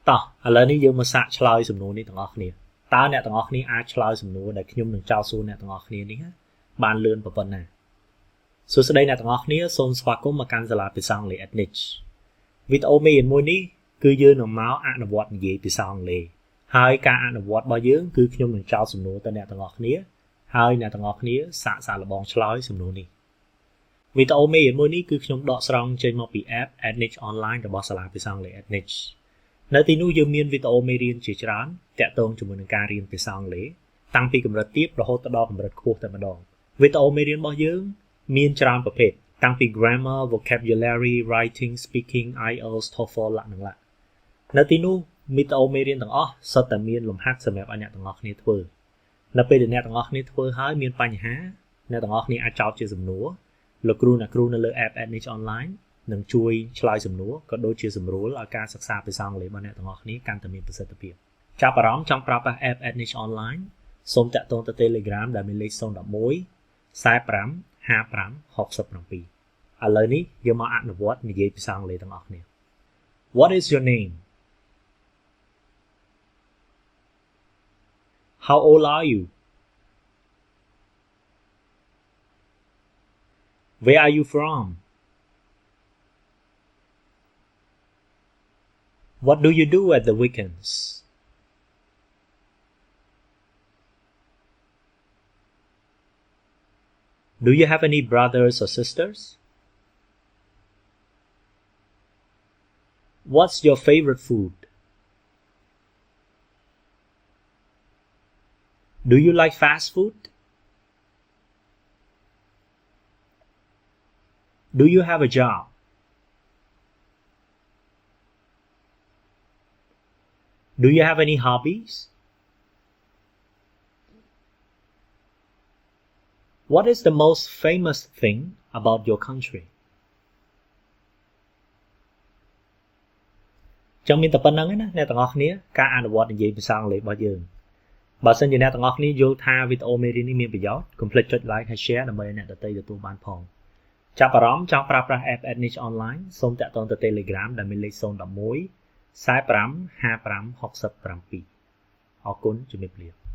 តោះឥឡូវនេះយើងមកសាកឆ្លើយសំណួរនេះទាំងអស់គ្នាតើអ្នកទាំងអស់គ្នាអាចឆ្លើយសំណួរដែលខ្ញុំនឹងចោទសួរអ្នកទាំងអស់គ្នានេះបានលឿនប៉ុណ្ណាសួស្តីអ្នកទាំងអស់គ្នាសូមស្វាគមន៍មកកាន់សាលាភាសាអង់គ្លេស Ednich វីដេអូមេរៀនមួយនេះគឺយើងនឹងមកអនុវត្តនិយាយភាសាអង់គ្លេសហើយការអនុវត្តរបស់យើងគឺខ្ញុំនឹងចោទសំណួរទៅអ្នកទាំងអស់គ្នាហើយអ្នកទាំងអស់គ្នាសាកល្បងឆ្លើយសំណួរនេះវីដេអូមេរៀនមួយនេះគឺខ្ញុំដកស្រង់ចេញមកពី app Ednich Online របស់សាលាភាសាអង់គ្លេស Ednich នៅទីនោះយើងមានវីដេអូមេរៀនជាច្រើនទាក់ទងជាមួយនឹងការរៀនភាសាអង់គ្លេសតាំងពីកម្រិតទាបរហូតដល់កម្រិតខ្ពស់តែម្ដងវីដេអូមេរៀនរបស់យើងមានច្រើនប្រភេទតាំងពី grammar vocabulary writing speaking IELTS TOEFL លក្ខណៈនៅទីនោះវីដេអូមេរៀនទាំងអស់សុទ្ធតែមានលំហាត់សម្រាប់ឲ្យអ្នកទាំងអស់គ្នាធ្វើនៅពេលដែលអ្នកទាំងអស់គ្នាធ្វើហើយមានបញ្ហាអ្នកទាំងអស់គ្នាអាចចោទជាសំណួរលោកគ្រូអ្នកគ្រូនៅលើ app Ednich Online នឹងជួយឆ្លើយសំណួរក៏ដូចជាសម្រួលឲ្យការសិក្សាភាសាអង់គ្លេសរបស់អ្នកទាំងអស់គ្នាកាន់តែមានប្រសិទ្ធភាពចាប់អារម្មណ៍ចង់ប្រើប្រាស់ app Ednich Online សូមតាក់ទងទៅ Telegram ដែលមានលេខ011 45 55 67ឥឡូវនេះយើងមកអនុវត្តនិយាយភាសាអង់គ្លេសទាំងអស់គ្នា What is your name? How old are you? Where are you from? What do you do at the weekends? Do you have any brothers or sisters? What's your favorite food? Do you like fast food? Do you have a job? Do you have any hobbies? What is the most famous thing about your country? ចឹងមានតែប៉ុណ្្នឹងឯណាអ្នកទាំងអស់គ្នាការអនុវត្តនិយាយភាសាអង់គ្លេសរបស់យើងបើសិនជាអ្នកទាំងអស់គ្នាយល់ថាវីដេអូមេរៀននេះមានប្រយោជន៍កុំភ្លេចចុច like ហើយ share ដើម្បីឲ្យអ្នកដទៃទទួលបានផងចាប់អារម្មណ៍ចង់ប្រើប្រាស់ app Ednich Online សូមតាក់ទងទៅ Telegram ដែលមានលេខ011 45 55 67អរគុណជំរាបលា